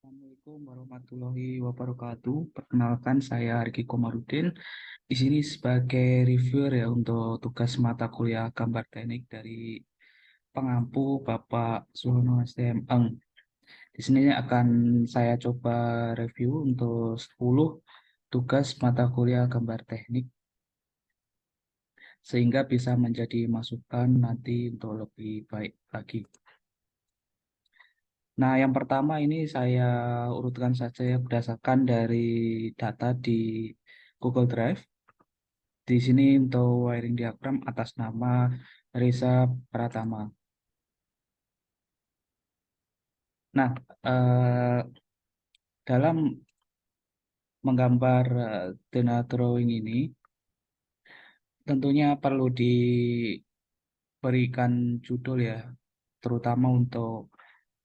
Assalamualaikum warahmatullahi wabarakatuh. Perkenalkan, saya Riki Komarudin. Di sini sebagai reviewer ya untuk tugas mata kuliah gambar teknik dari pengampu Bapak Suhono STM Eng. Di sini akan saya coba review untuk 10 tugas mata kuliah gambar teknik sehingga bisa menjadi masukan nanti untuk lebih baik lagi. Nah, yang pertama ini saya urutkan saja ya berdasarkan dari data di Google Drive. Di sini untuk wiring diagram atas nama Reza Pratama. Nah, dalam menggambar dena drawing ini tentunya perlu diberikan judul ya, terutama untuk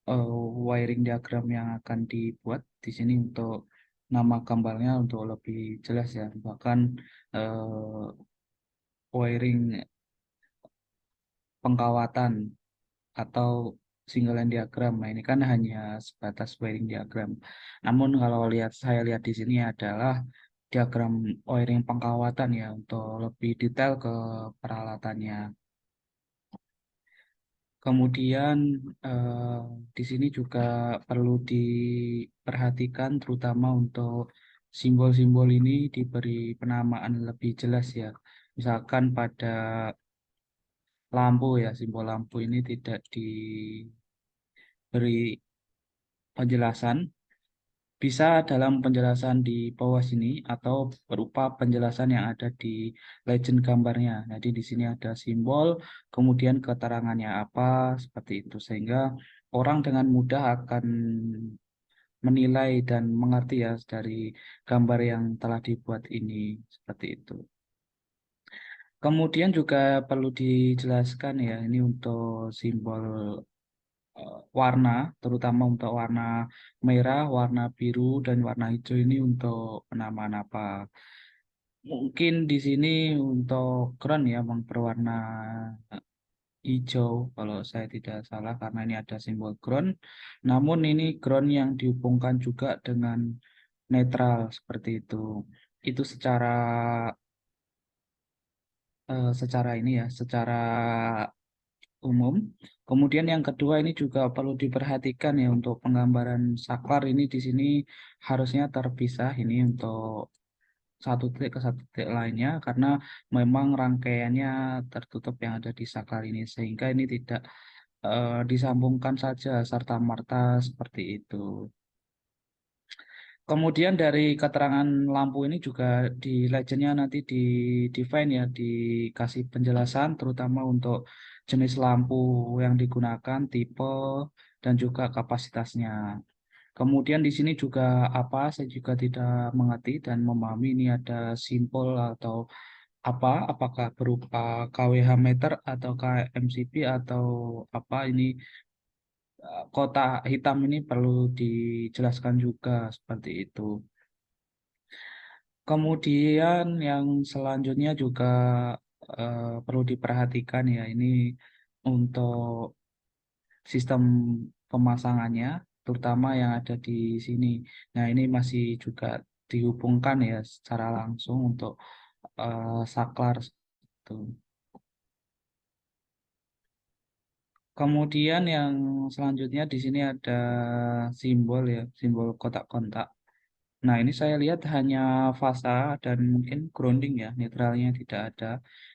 eh, wiring diagram yang akan dibuat di sini untuk nama gambarnya untuk lebih jelas ya. Bahkan wiring pengkawatan atau single line diagram. Nah, ini kan hanya sebatas wiring diagram. Namun kalau saya lihat di sini adalah diagram wiring pengkawatan ya untuk lebih detail ke peralatannya. Kemudian eh, di sini juga perlu diperhatikan terutama untuk simbol-simbol ini diberi penamaan lebih jelas ya. Misalkan pada lampu ya, simbol lampu ini tidak diberi penjelasan. Bisa dalam penjelasan di bawah sini atau berupa penjelasan yang ada di legend gambarnya. Jadi di sini ada simbol, kemudian keterangannya apa, seperti itu. Sehingga orang dengan mudah akan menilai dan mengerti ya dari gambar yang telah dibuat ini, seperti itu. Kemudian juga perlu dijelaskan ya, ini untuk simbol warna, terutama untuk warna merah, warna biru, dan warna hijau ini untuk penamaan apa. Mungkin di sini untuk ground ya, Bang, berwarna hijau kalau saya tidak salah karena ini ada simbol ground. Namun ini ground yang dihubungkan juga dengan netral seperti itu. Itu secara ini ya, secara umum. Kemudian yang kedua ini juga perlu diperhatikan ya untuk penggambaran saklar ini di sini harusnya terpisah ini untuk satu titik ke satu titik lainnya karena memang rangkaiannya tertutup yang ada di saklar ini sehingga ini tidak disambungkan saja serta merta seperti itu. Kemudian dari keterangan lampu ini juga di legendnya nanti di define ya, dikasih penjelasan terutama untuk jenis lampu yang digunakan, tipe, dan juga kapasitasnya. Kemudian di sini juga apa, saya juga tidak mengerti dan memahami ini ada simbol atau apa, apakah berupa kWh meter atau KMCP atau apa ini kotak hitam ini perlu dijelaskan juga seperti itu. Kemudian yang selanjutnya juga perlu diperhatikan ya ini untuk sistem pemasangannya, terutama yang ada di sini. Nah ini masih juga dihubungkan ya secara langsung untuk saklar itu. Kemudian yang selanjutnya di sini ada simbol ya, simbol kotak kontak. Nah, ini saya lihat hanya fasa dan mungkin grounding ya, netralnya tidak ada.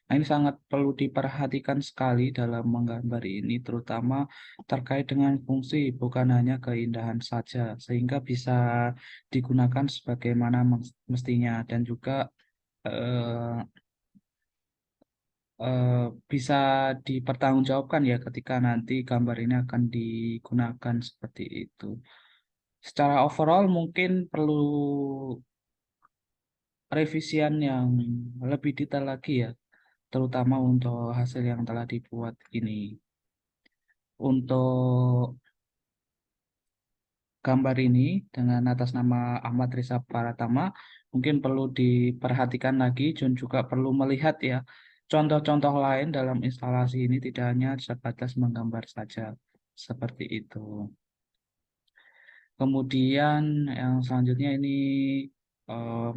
Nah, ini sangat perlu diperhatikan sekali dalam menggambar ini, terutama terkait dengan fungsi, bukan hanya keindahan saja, sehingga bisa digunakan sebagaimana mestinya dan juga eh, eh, bisa dipertanggungjawabkan ya ketika nanti gambar ini akan digunakan seperti itu. Secara overall mungkin perlu revisian yang lebih detail lagi ya, terutama untuk hasil yang telah dibuat ini. Untuk gambar ini dengan atas nama Ahmad Riza Pratama, mungkin perlu diperhatikan lagi dan juga perlu melihat ya contoh-contoh lain dalam instalasi ini tidak hanya sebatas menggambar saja seperti itu. Kemudian yang selanjutnya ini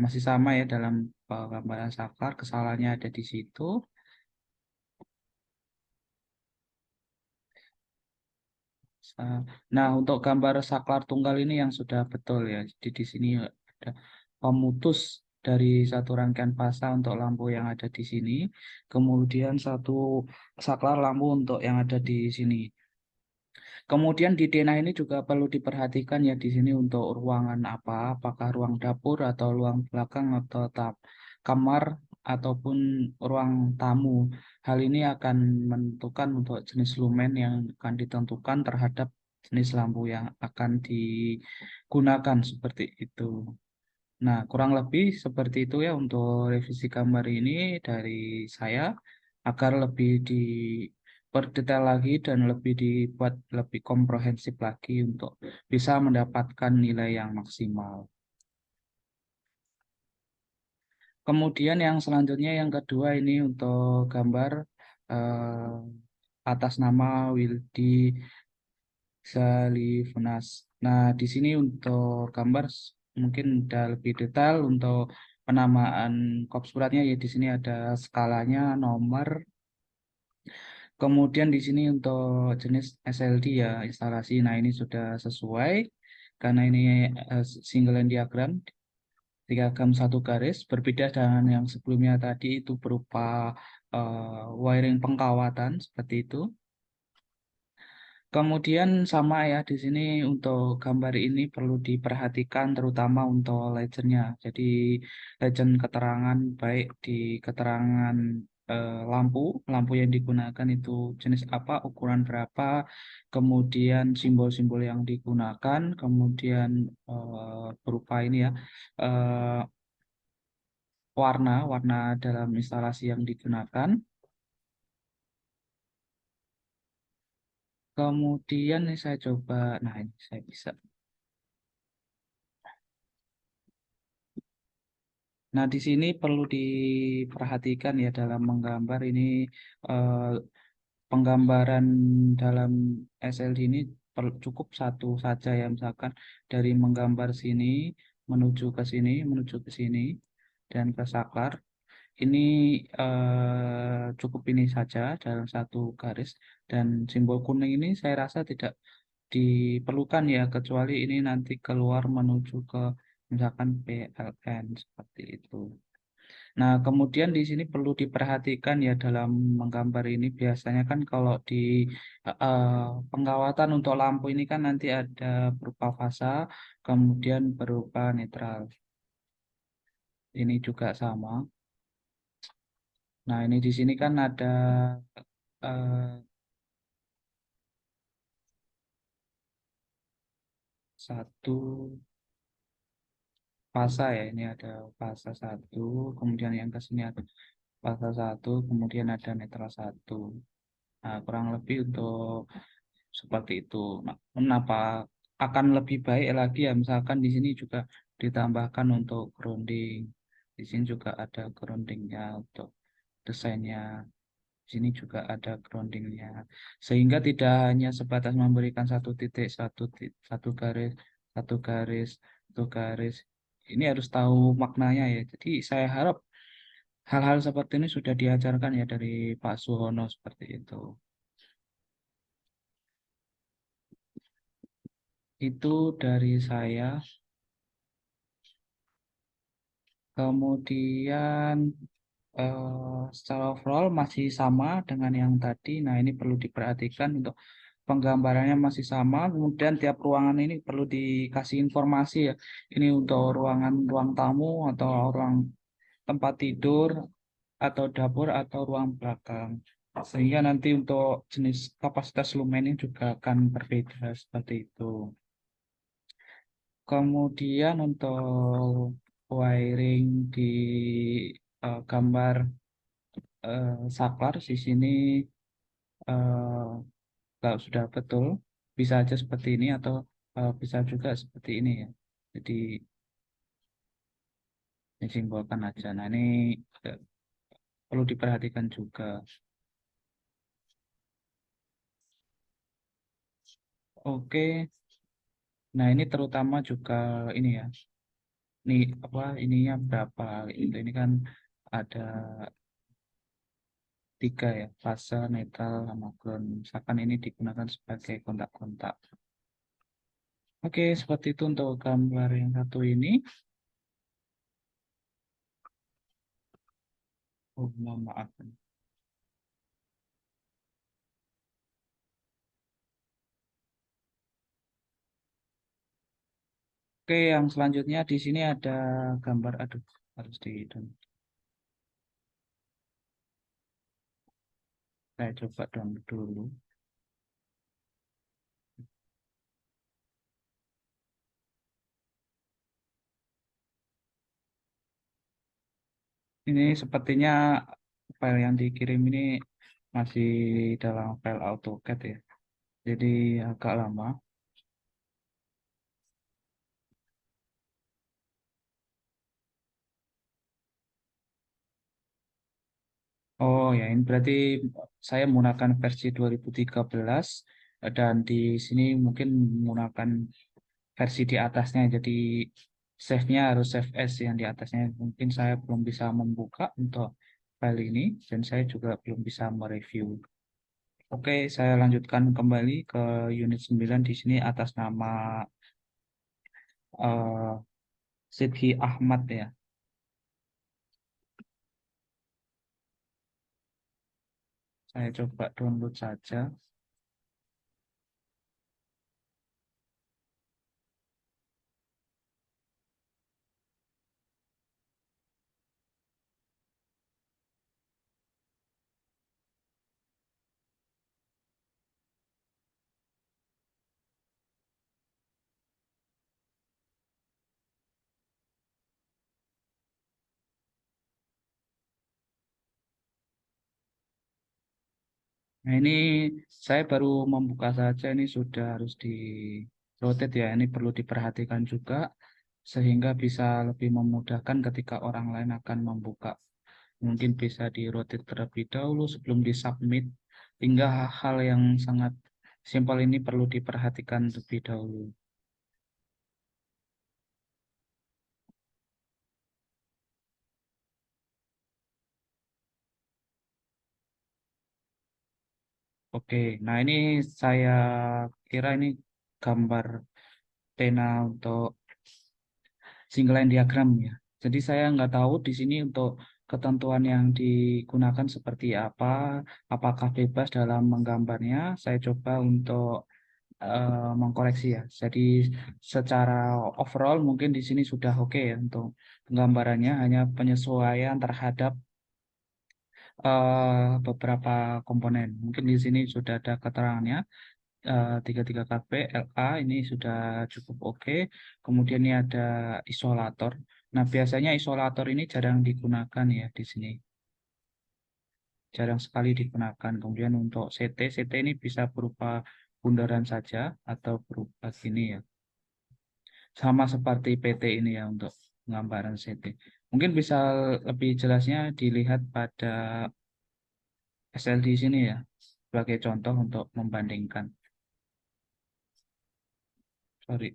masih sama ya dalam gambaran saklar, kesalahannya ada di situ. Nah, untuk gambar saklar tunggal ini yang sudah betul ya. Jadi di sini ada pemutus dari satu rangkaian fasa untuk lampu yang ada di sini. Kemudian satu saklar lampu untuk yang ada di sini. Kemudian di denah ini juga perlu diperhatikan ya di sini untuk ruangan apa, apakah ruang dapur atau ruang belakang atau kamar ataupun ruang tamu. Hal ini akan menentukan untuk jenis lumen yang akan ditentukan terhadap jenis lampu yang akan digunakan seperti itu. Nah, kurang lebih seperti itu ya untuk revisi gambar ini dari saya agar lebih diperdetail lagi dan lebih dibuat lebih komprehensif lagi untuk bisa mendapatkan nilai yang maksimal. Kemudian yang selanjutnya yang kedua ini untuk gambar atas nama Wildy Zalifunas. Nah, di sini untuk gambar mungkin udah lebih detail untuk penamaan kop suratnya ya di sini ada skalanya, nomor. Kemudian di sini untuk jenis SLD ya instalasi. Nah, ini sudah sesuai karena ini single line diagram, diagram satu garis berbeda dengan yang sebelumnya tadi itu berupa wiring pengkawatan seperti itu. Kemudian sama ya di sini untuk gambar ini perlu diperhatikan terutama untuk legendnya. Jadi legend keterangan baik di keterangan lampu, lampu yang digunakan itu jenis apa, ukuran berapa, kemudian simbol-simbol yang digunakan, kemudian berupa ini ya warna dalam instalasi yang digunakan. Kemudian ini saya coba, nah ini saya bisa. Nah, di sini perlu diperhatikan ya dalam menggambar ini eh, penggambaran dalam SLD ini cukup satu saja ya misalkan dari menggambar sini menuju ke sini, menuju ke sini dan ke saklar. Ini cukup ini saja dalam satu garis dan simbol kuning ini saya rasa tidak diperlukan ya kecuali ini nanti keluar menuju ke misalkan PLN seperti itu. Nah, kemudian di sini perlu diperhatikan ya dalam menggambar ini biasanya kan kalau di eh, penggawatan untuk lampu ini kan nanti ada berupa fasa, kemudian berupa netral. Ini juga sama. Nah, ini di sini kan ada eh, satu fasa ya. Ini ada fasa satu, kemudian yang ke sini ada fasa satu, kemudian ada netral satu. Nah, kurang lebih untuk seperti itu. Nah, kenapa akan lebih baik lagi ya misalkan di sini juga ditambahkan untuk grounding. Di sini juga ada groundingnya untuk desainnya. Di sini juga ada groundingnya. Sehingga tidak hanya sebatas memberikan satu titik, satu garis, satu garis, satu garis. Ini harus tahu maknanya ya. Jadi saya harap hal-hal seperti ini sudah diajarkan ya dari Pak Suhono seperti itu. Itu dari saya. Kemudian secara overall masih sama dengan yang tadi. Nah, ini perlu diperhatikan untuk penggambarannya masih sama. Kemudian tiap ruangan ini perlu dikasih informasi ya. Ini untuk ruangan ruang tamu atau ruang tempat tidur atau dapur atau ruang belakang. Sehingga nanti untuk jenis kapasitas lumennya juga akan berbeda seperti itu. Kemudian untuk wiring di gambar saklar di sini kalau sudah betul bisa aja seperti ini atau bisa juga seperti ini ya. Jadi disimbolkan aja. Nah ini eh, perlu diperhatikan juga. Oke, Nah, ini terutama juga ini ya. Ini apa ininya berapa itu ini kan ada tiga ya, fase, netral, sama ground. Misalkan ini digunakan sebagai kontak-kontak. Oke, seperti itu untuk gambar yang satu ini. Oh, mohon maaf. Oke, yang selanjutnya di sini ada gambar, aduh, harus di, saya coba download dulu. Ini sepertinya file yang dikirim ini masih dalam file AutoCAD ya. Jadi agak lama. Oh ya, ini berarti saya menggunakan versi 2013 dan di sini mungkin menggunakan versi di atasnya. Jadi save-nya harus save as yang di atasnya. Mungkin saya belum bisa membuka untuk file ini dan saya juga belum bisa mereview. Oke, saya lanjutkan kembali ke unit 9 di sini atas nama eh, Sidki Ahmad ya. Saya coba download saja. Nah, ini saya baru membuka saja, ini sudah harus di rotate ya. Ini perlu diperhatikan juga sehingga bisa lebih memudahkan ketika orang lain akan membuka. Mungkin bisa di rotate terlebih dahulu sebelum di submit. Hingga hal yang sangat simpel ini perlu diperhatikan terlebih dahulu. Oke, nah ini saya kira ini gambar pena untuk single line diagram ya. Jadi saya nggak tahu di sini untuk ketentuan yang digunakan seperti apa, apakah bebas dalam menggambarnya. Saya coba untuk mengkoreksi ya. Jadi secara overall mungkin di sini sudah oke ya untuk penggambarannya, hanya penyesuaian terhadap beberapa komponen. Mungkin di sini sudah ada keterangannya 33KB LA ini sudah cukup oke. Kemudian ini ada isolator. Nah, biasanya isolator ini jarang digunakan ya di sini. Jarang sekali digunakan. Kemudian untuk CT ini bisa berupa bundaran saja atau berupa gini ya. Sama seperti PT ini ya untuk penggambaran CT. Mungkin bisa lebih jelasnya dilihat pada SLD sini ya, sebagai contoh untuk membandingkan. Sorry,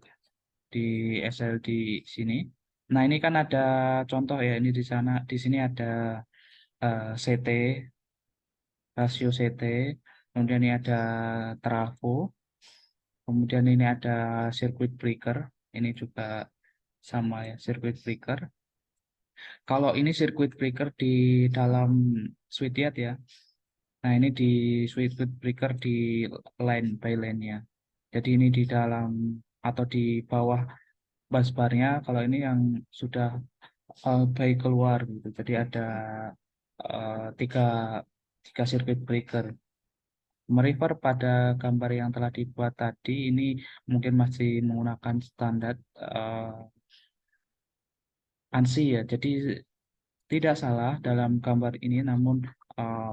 di SLD sini. Nah, ini kan ada contoh ya, ini di sana, di sini ada CT, rasio CT, kemudian ini ada trafo, kemudian ini ada circuit breaker, ini juga sama ya, circuit breaker. Kalau ini circuit breaker di dalam switchyard ya, nah ini di circuit breaker di line by line-nya. Jadi ini di dalam atau di bawah busbarnya, kalau ini yang sudah baik keluar gitu. Jadi ada tiga tiga circuit breaker. Merefer pada gambar yang telah dibuat tadi, ini mungkin masih menggunakan standar ANSI ya. Jadi tidak salah dalam gambar ini, namun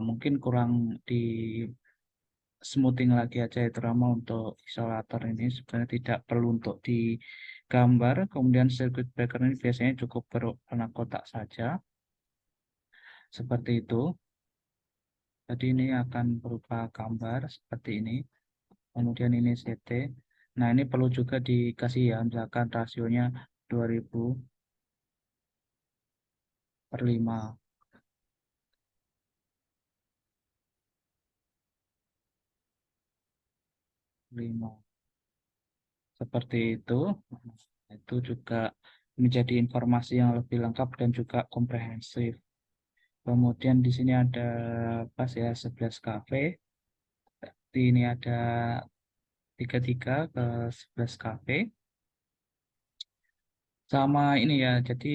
mungkin kurang di smoothing lagi aja ya, terutama untuk isolator ini sebenarnya tidak perlu untuk digambar. Kemudian circuit breaker ini biasanya cukup berwarna kotak saja, seperti itu. Jadi ini akan berupa gambar seperti ini. Kemudian ini CT. Nah, ini perlu juga dikasih ya, misalkan rasionya 2000/5. Seperti itu. Itu juga menjadi informasi yang lebih lengkap dan juga komprehensif. Kemudian di sini ada pas ya 11 kafe. Di ini ada 33 ke 11 kafe. Sama ini ya, jadi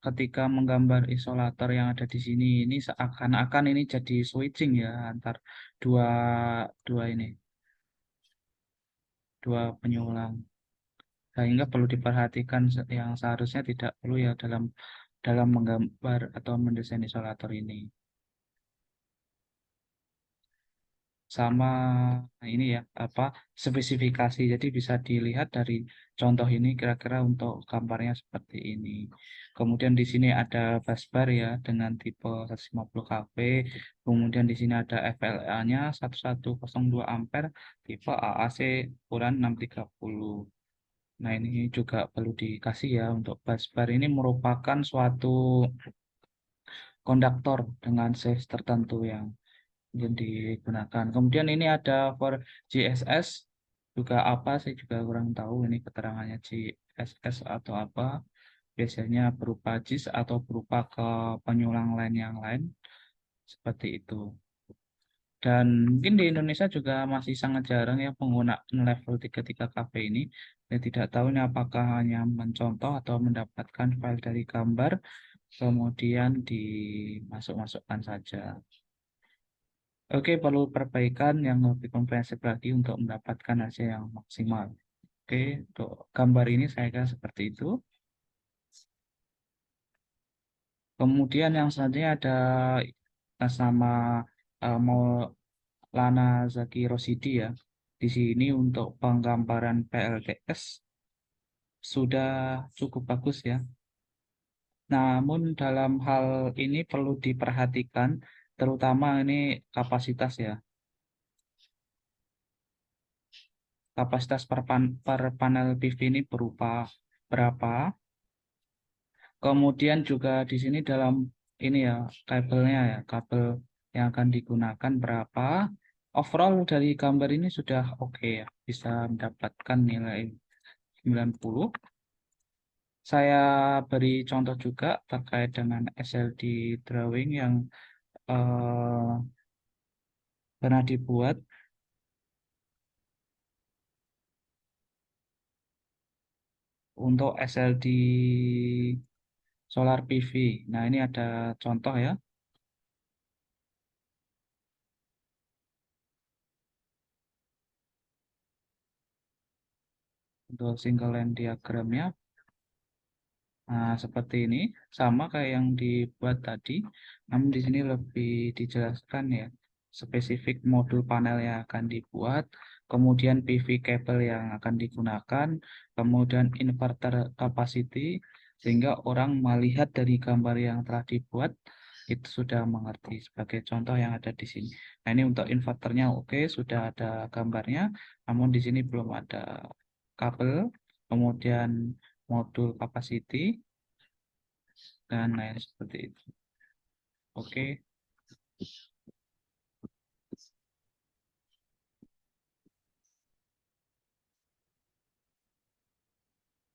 ketika menggambar isolator yang ada di sini, ini seakan-akan ini jadi switching ya antar dua dua ini, dua penyulang. Sehingga perlu diperhatikan yang seharusnya tidak perlu ya dalam dalam menggambar atau mendesain isolator ini. Sama ini ya apa spesifikasi, jadi bisa dilihat dari contoh ini kira-kira untuk gambarnya seperti ini. Kemudian di sini ada busbar ya dengan tipe 150 kV. Kemudian di sini ada FLA-nya 1102 ampere, tipe AAC ukuran 630. Nah, ini juga perlu dikasih ya, untuk busbar ini merupakan suatu konduktor dengan size tertentu yang digunakan. Kemudian ini ada for GSS, juga apa saya juga kurang tahu ini keterangannya GSS atau apa. Biasanya berupa JIS atau berupa ke penyulang lain yang lain seperti itu. Dan mungkin di Indonesia juga masih sangat jarang ya penggunaan level 33 KB ini. Saya tidak tahu ini apakah hanya mencontoh atau mendapatkan file dari gambar, kemudian dimasuk-masukkan saja. Oke, perlu perbaikan yang lebih komprehensif lagi untuk mendapatkan hasil yang maksimal. Oke, untuk gambar ini saya kira seperti itu. Kemudian yang selanjutnya ada atas nama Maulana Zaki Rosidi ya. Di sini untuk penggambaran PLTS sudah cukup bagus ya. Namun dalam hal ini perlu diperhatikan, terutama ini kapasitas ya. Kapasitas per panel PV ini berupa berapa. Kemudian juga di sini dalam ini ya kabelnya ya, kabel yang akan digunakan berapa. Overall dari gambar ini sudah oke ya, bisa mendapatkan nilai 90. Saya beri contoh juga terkait dengan SLD drawing yang eh, pernah dibuat untuk SLD solar PV. Nah, ini ada contoh ya untuk single line diagramnya. Nah, seperti ini, sama kayak yang dibuat tadi, namun di sini lebih dijelaskan ya, spesifik modul panel yang akan dibuat, kemudian PV cable yang akan digunakan, kemudian inverter capacity, sehingga orang melihat dari gambar yang telah dibuat, itu sudah mengerti sebagai contoh yang ada di sini. Nah, ini untuk inverternya oke, sudah ada gambarnya, namun di sini belum ada kabel, kemudian modul capacity, dan lain seperti itu. Oke,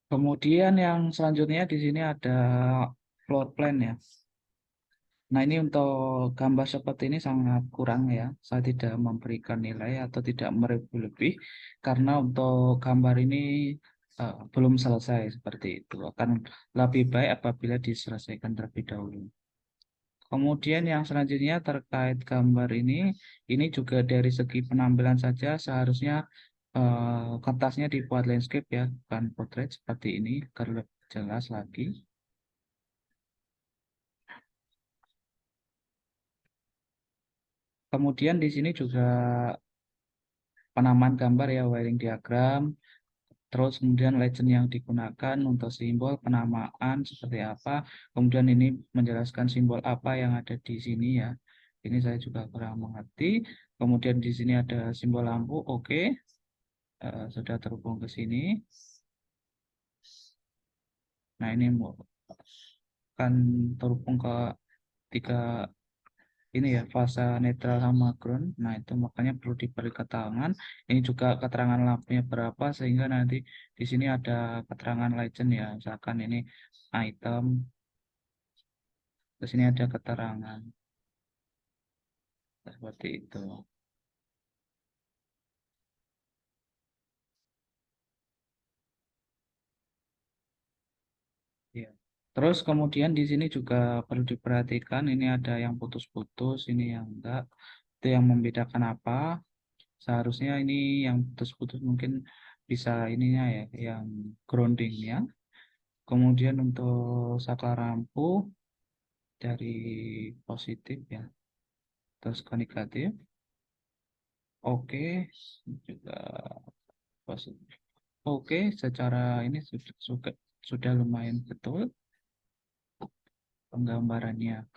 kemudian yang selanjutnya di sini ada floor plan ya. Nah, ini untuk gambar seperti ini sangat kurang ya. Saya tidak memberikan nilai atau tidak mereview lebih karena untuk gambar ini belum selesai seperti itu. Akan lebih baik apabila diselesaikan terlebih dahulu. Kemudian yang selanjutnya terkait gambar ini juga dari segi penampilan saja seharusnya kertasnya dibuat landscape ya, bukan portrait seperti ini agar lebih jelas lagi. Kemudian di sini juga penamaan gambar ya, wiring diagram, terus kemudian legend yang digunakan untuk simbol penamaan seperti apa. Kemudian ini menjelaskan simbol apa yang ada di sini ya. Ini saya juga kurang mengerti. Kemudian di sini ada simbol lampu, oke. sudah terhubung ke sini. Nah, ini akan terhubung ke tiga ini ya, fase netral sama ground. Nah, itu makanya perlu diberi keterangan. Ini juga keterangan lampunya berapa, sehingga nanti di sini ada keterangan legend ya. Misalkan ini item, terus ini ada keterangan seperti itu. Ya. Terus kemudian di sini juga perlu diperhatikan, ini ada yang putus-putus, ini yang enggak. Itu yang membedakan apa? Seharusnya ini yang putus-putus mungkin bisa ininya ya, yang groundingnya. Kemudian untuk saklar lampu dari positif ya, terus ke negatif. Oke, juga positif. Oke, secara ini sudah lumayan betul penggambarannya.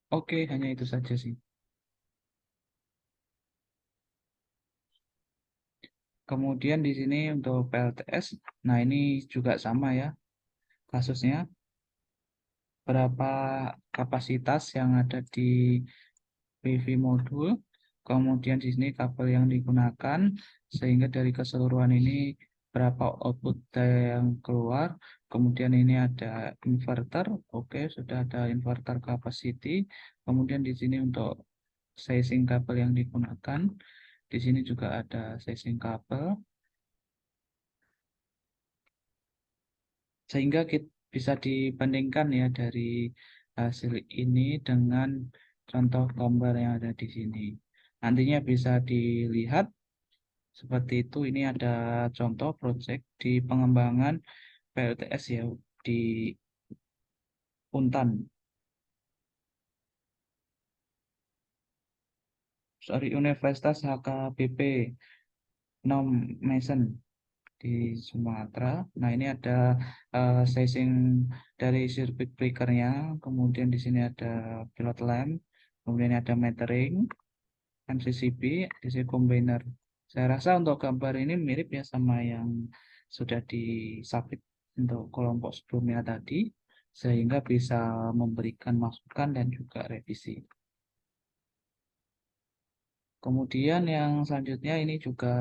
Oke, hanya itu saja sih. Kemudian di sini untuk PLTS, nah ini juga sama ya kasusnya. Berapa kapasitas yang ada di PV modul, kemudian di sini kabel yang digunakan, sehingga dari keseluruhan ini berapa output yang keluar, kemudian ini ada inverter, oke sudah ada inverter capacity, kemudian di sini untuk sizing kabel yang digunakan, di sini juga ada sizing kabel, sehingga bisa dibandingkan ya dari hasil ini dengan contoh gambar yang ada di sini. Nantinya bisa dilihat seperti itu. Ini ada contoh project di pengembangan PLTS ya di Untan, sorry Universitas HKBP Nom Mesen di Sumatera. Nah, ini ada sizing dari circuit breakernya, kemudian di sini ada pilot lamp, kemudian ada metering, MCCB, DC combiner. Saya rasa untuk gambar ini mirip ya sama yang sudah disubmit untuk kelompok sebelumnya tadi, sehingga bisa memberikan masukan dan juga revisi. Kemudian yang selanjutnya ini juga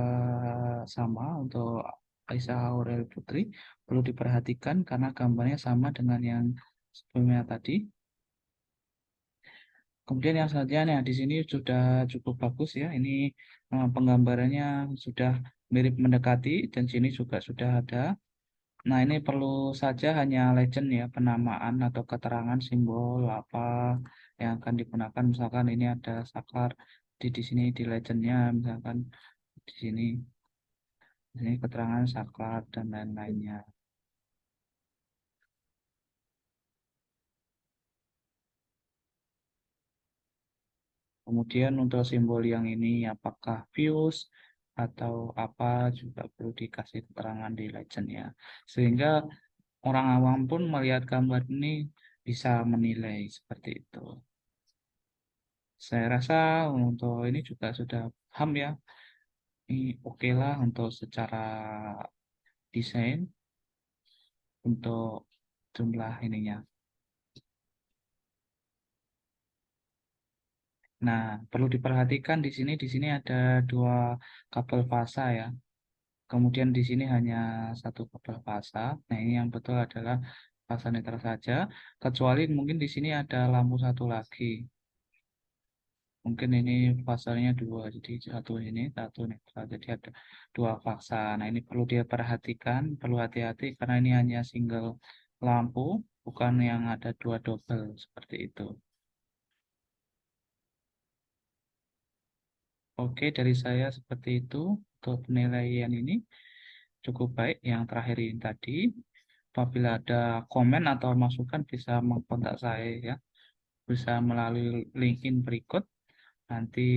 sama untuk Aisyah Aurel Putri, perlu diperhatikan karena gambarnya sama dengan yang sebelumnya tadi. Kemudian yang selanjutnya nah, di sini sudah cukup bagus ya. Ini penggambarannya sudah mirip mendekati dan sini juga sudah ada. Nah, ini perlu saja hanya legend ya, penamaan atau keterangan simbol apa yang akan digunakan. Misalkan ini ada saklar di sini di legendnya, misalkan di sini keterangan saklar dan lain-lainnya. Kemudian untuk simbol yang ini apakah fuse atau apa juga perlu dikasih keterangan di legendnya. Sehingga orang awam pun melihat gambar ini bisa menilai seperti itu. Saya rasa untuk ini juga sudah paham ya. Ini oke lah untuk secara desain untuk jumlah ininya. Nah, perlu diperhatikan di sini ada dua kabel fasa ya. Kemudian di sini hanya satu kabel fasa. Nah, ini yang betul adalah fasa netral saja. Kecuali mungkin di sini ada lampu satu lagi. Mungkin ini fasanya dua, jadi satu ini, satu netral. Jadi ada dua fasa. Nah, ini perlu dia perhatikan, perlu hati-hati karena ini hanya single lampu, bukan yang ada dua double seperti itu. Oke, dari saya seperti itu untuk penilaian ini cukup baik. Yang terakhir ini tadi, apabila ada komen atau masukan bisa mengkontak saya ya, bisa melalui LinkedIn berikut. Nanti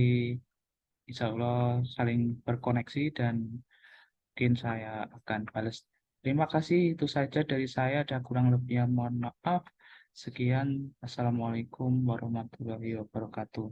insya Allah saling berkoneksi dan mungkin saya akan balas. Terima kasih, itu saja dari saya. Ada kurang lebihnya mohon maaf. Sekian, Assalamualaikum warahmatullahi wabarakatuh.